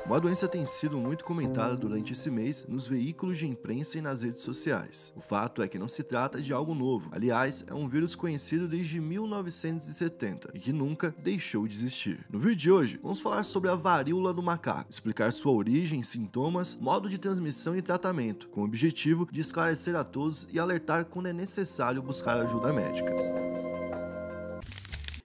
Uma doença tem sido muito comentada durante esse mês nos veículos de imprensa e nas redes sociais. O fato é que não se trata de algo novo. Aliás, é um vírus conhecido desde 1970 e que nunca deixou de existir. No vídeo de hoje, vamos falar sobre a varíola do macaco, explicar sua origem, sintomas, modo de transmissão e tratamento, com o objetivo de esclarecer a todos e alertar quando é necessário buscar ajuda médica.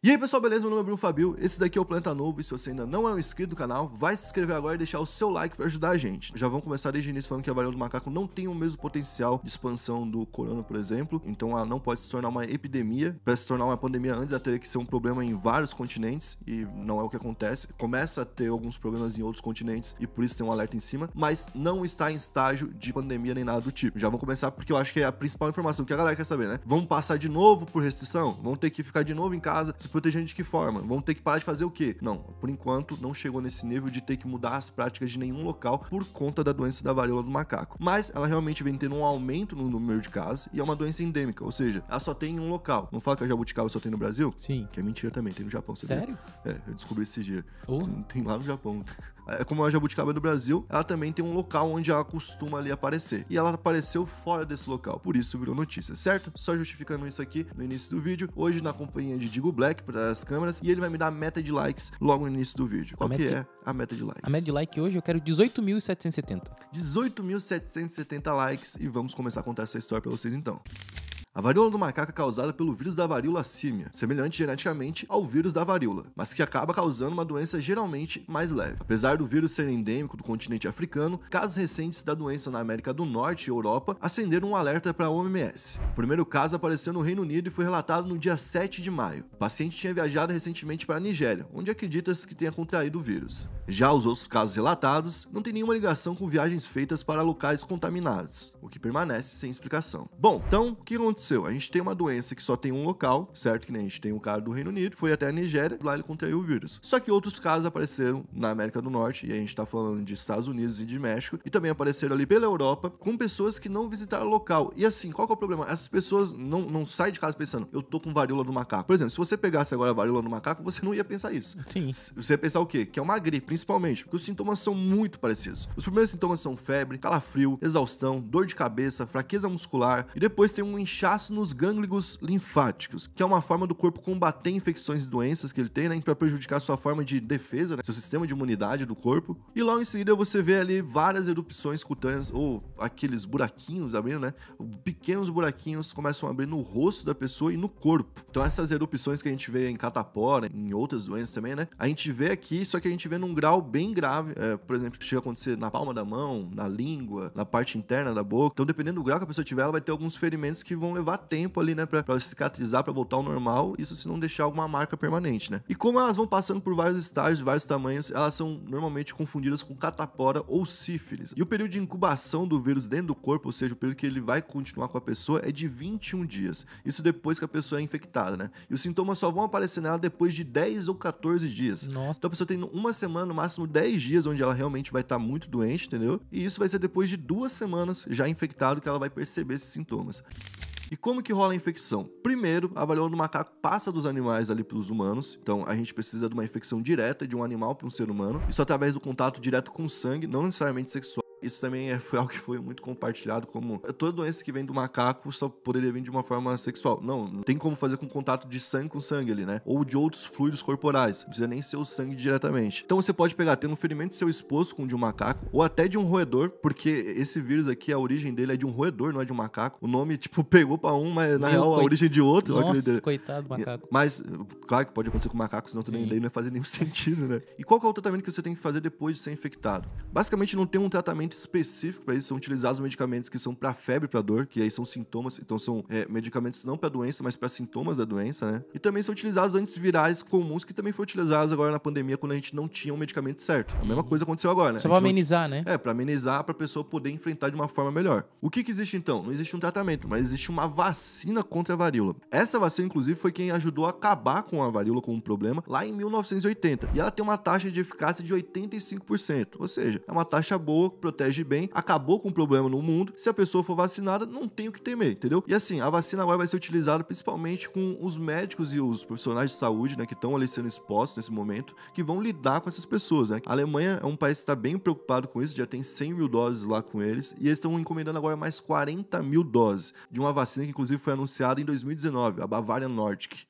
E aí pessoal, beleza? Meu nome é Bruno Fabio, esse daqui é o Planeta Novo e se você ainda não é um inscrito do canal, vai se inscrever agora e deixar o seu like para ajudar a gente. Já vamos começar desde o início falando que a varíola do macaco não tem o mesmo potencial de expansão do corona, por exemplo, então ela não pode se tornar uma epidemia. Para se tornar uma pandemia antes ela teria que ser um problema em vários continentes e não é o que acontece. Começa a ter alguns problemas em outros continentes e por isso tem um alerta em cima, mas não está em estágio de pandemia nem nada do tipo. Já vamos começar porque eu acho que é a principal informação que a galera quer saber, né? Vamos passar de novo por restrição? Vamos ter que ficar de novo em casa se protegendo de que forma? Vamos ter que parar de fazer o quê? Não, por enquanto não chegou nesse nível de ter que mudar as práticas de nenhum local por conta da doença da varíola do macaco. Mas ela realmente vem tendo um aumento no número de casos e é uma doença endêmica, ou seja, ela só tem em um local. Não fala que a jabuticaba só tem no Brasil? Sim. Que é mentira também, tem no Japão, sabia? Sério? É, eu descobri esse dia. Oh. Tem lá no Japão. É como a jabuticaba do Brasil, ela também tem um local onde ela costuma ali aparecer. E ela apareceu fora desse local, por isso virou notícia, certo? Só justificando isso aqui no início do vídeo, hoje na companhia de Digo Black para as câmeras, e ele vai me dar a meta de likes logo no início do vídeo. Qual que é a meta de likes? A meta de like hoje eu quero 18.770. 18.770 likes e vamos começar a contar essa história para vocês então. A varíola do macaco é causada pelo vírus da varíola símia, semelhante geneticamente ao vírus da varíola, mas que acaba causando uma doença geralmente mais leve. Apesar do vírus ser endêmico do continente africano, casos recentes da doença na América do Norte e Europa acenderam um alerta para a OMS. O primeiro caso apareceu no Reino Unido e foi relatado no dia 7 de maio. O paciente tinha viajado recentemente para a Nigéria, onde acredita-se que tenha contraído o vírus. Já os outros casos relatados não têm nenhuma ligação com viagens feitas para locais contaminados, o que permanece sem explicação. Bom, então, o que aconteceu? A gente tem uma doença que só tem um local, certo? Que nem a gente tem o cara do Reino Unido, foi até a Nigéria, lá ele contraiu o vírus. Só que outros casos apareceram na América do Norte, e a gente tá falando de Estados Unidos e de México, e também apareceram ali pela Europa, com pessoas que não visitaram o local. E assim, qual que é o problema? Essas pessoas não saem de casa pensando, eu tô com varíola do macaco. Por exemplo, se você pegasse agora a varíola do macaco, você não ia pensar isso. Sim. Você ia pensar o quê? Que é uma gripe, principalmente, porque os sintomas são muito parecidos. Os primeiros sintomas são febre, calafrio, exaustão, dor de cabeça, fraqueza muscular, e depois tem um inchaço nos gânglios linfáticos, que é uma forma do corpo combater infecções e doenças que ele tem, né, para prejudicar sua forma de defesa, né, seu sistema de imunidade do corpo. E logo em seguida você vê ali várias erupções cutâneas, ou aqueles buraquinhos abrindo, né, pequenos buraquinhos começam a abrir no rosto da pessoa e no corpo. Então essas erupções que a gente vê em catapora, em outras doenças também, né, a gente vê aqui, só que a gente vê num grau bem grave, por exemplo, chega a acontecer na palma da mão, na língua, na parte interna da boca. Então dependendo do grau que a pessoa tiver, ela vai ter alguns ferimentos que vão levar tempo ali, né, pra cicatrizar, pra voltar ao normal, isso se não deixar alguma marca permanente, né. E como elas vão passando por vários estágios, vários tamanhos, elas são normalmente confundidas com catapora ou sífilis. E o período de incubação do vírus dentro do corpo, ou seja, o período que ele vai continuar com a pessoa, é de 21 dias. Isso depois que a pessoa é infectada, né. E os sintomas só vão aparecer nela depois de 10 ou 14 dias. Nossa. Então a pessoa tem uma semana, no máximo 10 dias, onde ela realmente vai estar muito doente, entendeu? E isso vai ser depois de 2 semanas já infectado que ela vai perceber esses sintomas. E como que rola a infecção? Primeiro, a varíola do macaco passa dos animais ali para os humanos, então a gente precisa de uma infecção direta de um animal para um ser humano, isso através do contato direto com o sangue, não necessariamente sexual. Isso também foi algo que foi muito compartilhado, como toda doença que vem do macaco só poderia vir de uma forma sexual. Não tem como fazer com contato de sangue com sangue ali, né? Ou de outros fluidos corporais, não precisa nem ser o sangue diretamente. Então você pode pegar, ter um ferimento seu exposto com o de um macaco, ou até de um roedor, porque esse vírus aqui, a origem dele é de um roedor, não é de um macaco. O nome, tipo, pegou pra um, mas na real a origem de outro. Nossa, coitado do macaco. Mas, claro que pode acontecer com macacos, senão também daí não ia fazer nenhum sentido, né? E qual que é o tratamento que você tem que fazer depois de ser infectado? Basicamente não tem um tratamento específico para isso, são utilizados medicamentos que são para febre, para dor, que aí são sintomas, então são medicamentos não para doença, mas para sintomas da doença, né? E também são utilizados antivirais comuns que também foram utilizados agora na pandemia quando a gente não tinha um medicamento certo. A mesma coisa aconteceu agora, né? Só para amenizar, né? Para amenizar, para a pessoa poder enfrentar de uma forma melhor. O que existe então? Não existe um tratamento, mas existe uma vacina contra a varíola. Essa vacina, inclusive, foi quem ajudou a acabar com a varíola como um problema lá em 1980. E ela tem uma taxa de eficácia de 85%, ou seja, é uma taxa boa, protege bem, acabou com o problema no mundo. Se a pessoa for vacinada, não tem o que temer, entendeu? E assim, a vacina agora vai ser utilizada principalmente com os médicos e os profissionais de saúde, né, que estão ali sendo expostos nesse momento, que vão lidar com essas pessoas, né? A Alemanha é um país que está bem preocupado com isso, já tem 100 mil doses lá com eles, e eles estão encomendando agora mais 40 mil doses de uma vacina que inclusive foi anunciada em 2019, a Bavarian Nordic.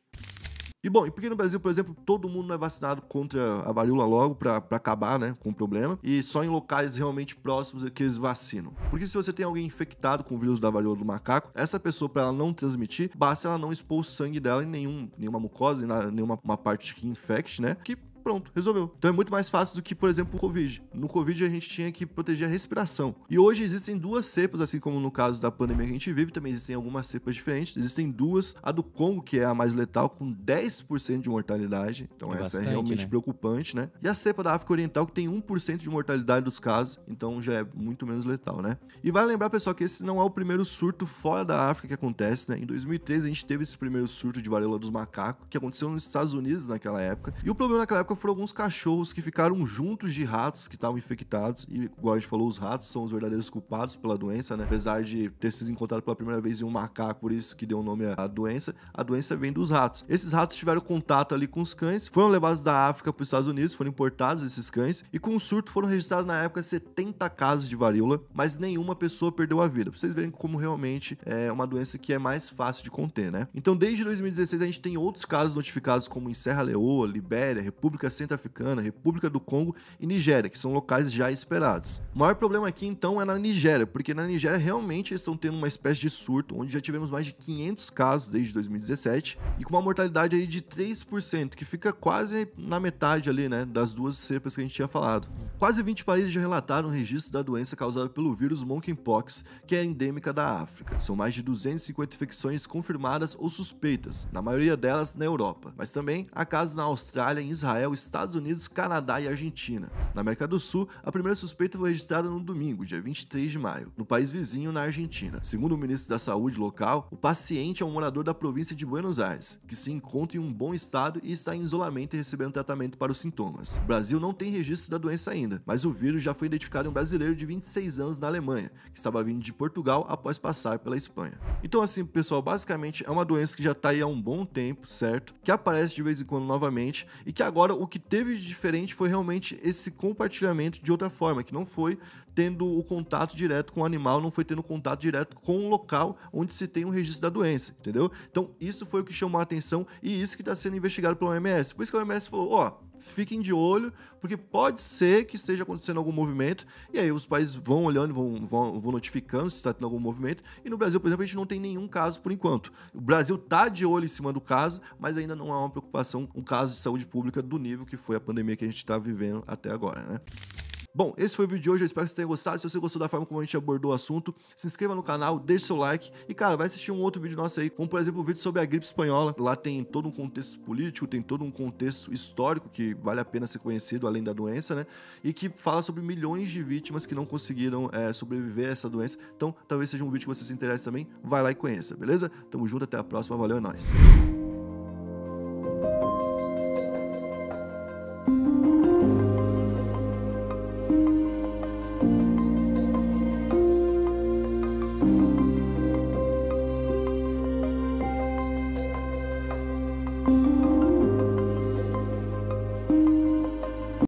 E bom, e porque no Brasil, por exemplo, todo mundo não é vacinado contra a varíola logo pra acabar, né, com o problema, e só em locais realmente próximos é que eles vacinam. Porque se você tem alguém infectado com o vírus da varíola do macaco, essa pessoa, pra ela não transmitir, basta ela não expor o sangue dela em nenhuma mucosa, em nenhuma parte que infecte, né, que pronto, resolveu. Então é muito mais fácil do que, por exemplo, o Covid. No Covid a gente tinha que proteger a respiração. E hoje existem duas cepas, assim como no caso da pandemia que a gente vive, também existem algumas cepas diferentes. Existem duas. A do Congo, que é a mais letal, com 10% de mortalidade. Então essa bastante, é realmente né? preocupante, né? E a cepa da África Oriental, que tem 1% de mortalidade dos casos. Então já é muito menos letal, né? E vale lembrar, pessoal, que esse não é o primeiro surto fora da África que acontece, né? Em 2013 a gente teve esse primeiro surto de varíola dos macacos, que aconteceu nos Estados Unidos naquela época. E o problema naquela época foram alguns cachorros que ficaram juntos de ratos que estavam infectados, e igual a gente falou, os ratos são os verdadeiros culpados pela doença, né? Apesar de ter sido encontrado pela primeira vez em um macaco, por isso que deu o nome à doença, a doença vem dos ratos. Esses ratos tiveram contato ali com os cães, foram levados da África para os Estados Unidos, foram importados esses cães, e com o surto foram registrados na época 70 casos de varíola, mas nenhuma pessoa perdeu a vida. Pra vocês verem como realmente é uma doença que é mais fácil de conter, né? Então, desde 2016 a gente tem outros casos notificados como em Serra Leoa, Libéria, República Centro-Africana, República do Congo e Nigéria, que são locais já esperados. O maior problema aqui, então, é na Nigéria, porque na Nigéria realmente eles estão tendo uma espécie de surto, onde já tivemos mais de 500 casos desde 2017, e com uma mortalidade aí de 3%, que fica quase na metade ali, né, das duas cepas que a gente tinha falado. Quase 20 países já relataram o registro da doença causada pelo vírus Monkeypox, que é endêmica da África. São mais de 250 infecções confirmadas ou suspeitas, na maioria delas na Europa, mas também há casos na Austrália, em Israel, Estados Unidos, Canadá e Argentina. Na América do Sul, a primeira suspeita foi registrada no domingo, dia 23 de maio, no país vizinho, na Argentina. Segundo o ministro da Saúde local, o paciente é um morador da província de Buenos Aires, que se encontra em um bom estado e está em isolamento e recebendo tratamento para os sintomas. O Brasil não tem registro da doença ainda, mas o vírus já foi identificado em um brasileiro de 26 anos na Alemanha, que estava vindo de Portugal após passar pela Espanha. Então assim, pessoal, basicamente é uma doença que já está aí há um bom tempo, certo? Que aparece de vez em quando novamente e que agora o que teve de diferente foi realmente esse compartilhamento de outra forma, que não foi tendo o contato direto com o animal, não foi tendo contato direto com o local onde se tem um registro da doença, entendeu? Então isso foi o que chamou a atenção e isso que está sendo investigado pela OMS. Por isso que a OMS falou, ó, fiquem de olho, porque pode ser que esteja acontecendo algum movimento, e aí os países vão olhando, vão notificando se está tendo algum movimento, e no Brasil, por exemplo, a gente não tem nenhum caso por enquanto. O Brasil tá de olho em cima do caso, mas ainda não há uma preocupação, um caso de saúde pública do nível que foi a pandemia que a gente está vivendo até agora, né? Bom, esse foi o vídeo de hoje, eu espero que você tenha gostado. Se você gostou da forma como a gente abordou o assunto, se inscreva no canal, deixe seu like e, cara, vai assistir um outro vídeo nosso aí, como por exemplo o vídeo sobre a gripe espanhola. Lá tem todo um contexto político, tem todo um contexto histórico que vale a pena ser conhecido além da doença, né? E que fala sobre milhões de vítimas que não conseguiram sobreviver a essa doença. Então, talvez seja um vídeo que você se interesse também. Vai lá e conheça, beleza? Tamo junto, até a próxima, valeu, é nóis.